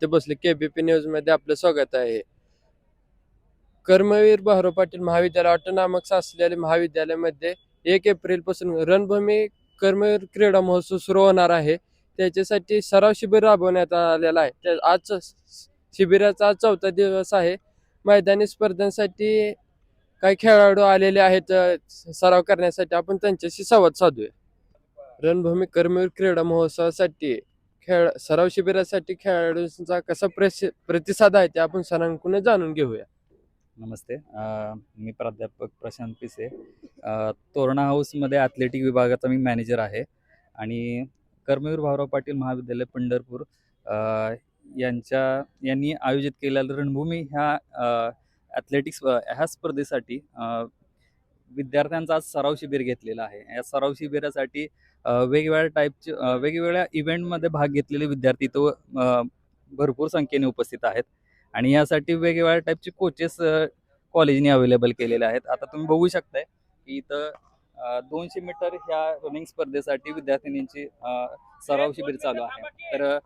Aditya Bhosale KBP news मध्ये आपलं स्वागत आहे. कर्मवीर भाऊराव पाटील महाविद्यालय ऑटोनॉमस असलेल्या महाविद्यालयामध्ये 1 एप्रिल पासून रणभूमी कर्मवीर क्रीडा महोत्सव सुरू होणार आहे. त्याच्यासाठी सराव शिबिर राबवण्यात आलेला आहे. आज शिबिराचा 4था दिवस आहे. मैदानी स्पर्धांसाठी काही खेळाडू आलेले आहेत सराव करण्यासाठी. आपण त्यांच्याशी संवाद साधूया. रणभूमी कर्मवीर क्रीडा महोत्सवासाठी सराव शिबिरासाठी खेळाडूंचा कसा प्रतिसाद आहे ते आपण सरांकडून जाणून घेऊया. नमस्ते. मी प्राध्यापक प्रशांत पिसे. तोरणा हाऊसमध्ये ॲथलेटिक विभागाचा मी मॅनेजर आहे आणि कर्मवीर भाऊराव पाटील महाविद्यालय पंढरपूर यांनी आयोजित केलेल्या रणभूमी ह्या ॲथलेटिक्स ह्या स्पर्धेसाठी विद्यार्थ्यांचा आज सराव शिबिर घेतलेला आहे. या सराव शिबिरासाठी वेगवेगळ्या इव्हेंटमध्ये भाग घेतलेले विद्यार्थी तो भरपूर संख्येने उपस्थित आहेत आणि यासाठी वेगवेगळ्या टाईपचे कोचेस कॉलेजने अवेलेबल केलेले आहेत. आता तुम्ही बघू शकताय की इथं 200 मीटर ह्या रनिंग स्पर्धेसाठी विद्यार्थिनींची सराव शिबिर चालू आहे. तर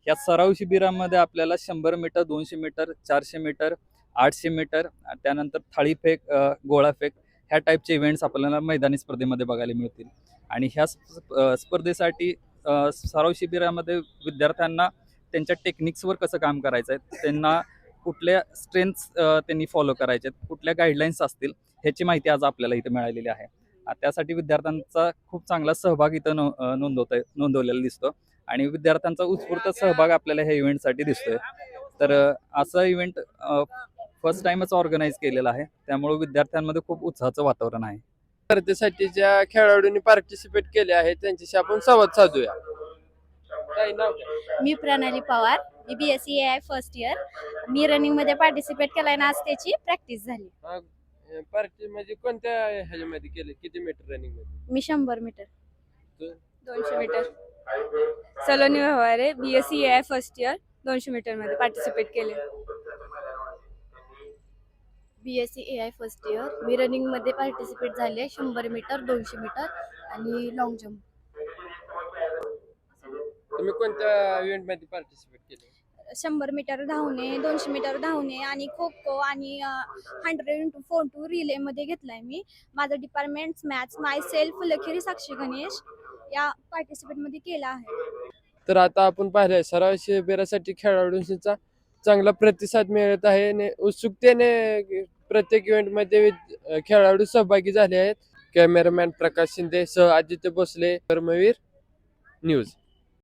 या सराव शिबिरामध्ये आपल्याला 100 मीटर, 200 मीटर, 400 मीटर, 800 मीटर, त्यानंतर थाळीफेक, गोळाफेक ह्या टाईपचे इव्हेंट्स आपल्याला मैदानी स्पर्धेमध्ये बघायला मिळतील. आणि ह्या स्पर्धेसाठी सराव शिबिरामध्ये विद्यार्थ्यांना त्यांच्या टेक्निक्सवर कसं काम करायचं आहे, त्यांना कुठल्या स्ट्रेंथ्स त्यांनी फॉलो करायचे आहेत, कुठल्या गाईडलाईन्स असतील ह्याची माहिती आज आपल्याला इथं मिळालेली आहे. त्यासाठी विद्यार्थ्यांचा खूप चांगला सहभाग इथं नोंदवलेला दिसतो आणि विद्यार्थ्यांचा उत्स्फूर्त सहभाग आपल्याला ह्या इव्हेंटसाठी दिसतोय. तर असा इव्हेंट फर्स्ट टाइमच ऑर्गनाईज केलेला आहे, त्यामुळे विद्यार्थ्यांमध्ये खूप उत्साहाचं वातावरण आहे. स्पर्धेसाठी ज्या खेळाडूंनी पार्टिसिपेट केले आहे त्यांच्याशी आपण संवाद साधूया. काय नाव काय? मी प्रणाली पवार, मी BSc AI फर्स्ट इयर. मी रनिंग मध्ये पार्टिसिपेट केलाय ना, आज त्याची प्रॅक्टिस झाली. पार्टी म्हणजे कोणत्या ह्याच्यामध्ये केले? किती मीटर रनिंग मध्ये? मी 100 metre, 200 metre. Saloni Vyavahare, BSc AI first year, 200 metre मध्ये पार्टिसिपेट केले. BSc AI first year. मी रनिंग मध्ये पार्टिसिपेट झाले 100 मीटर, 200 मीटर आणि लॉंग जम्प. तुम्ही कोणत्या इव्हेंट मध्ये पार्टिसिपेट केले? 100 मीटर धावणे, 200 मीटर धावणे आणि खो खो आणि 100x4 रिले मध्ये घेतलाय मी. माझं डिपार्टमेंट मॅथ्स. माय सेल्फ लखीरी साक्षी गणेश या पार्टिसिपेट मध्ये केला आहे. तर आता आपण पाहिलंय सराव शिबिरासाठी खेळाडूंचा चांगला प्रतिसाद मिळत आहे आणि उत्सुकतेने प्रत्येक इव्हेंट मध्ये खेळाडू सहभागी झाले आहेत. कॅमेरामॅन प्रकाश शिंदे सह आदित्य भोसले, कर्मवीर न्यूज.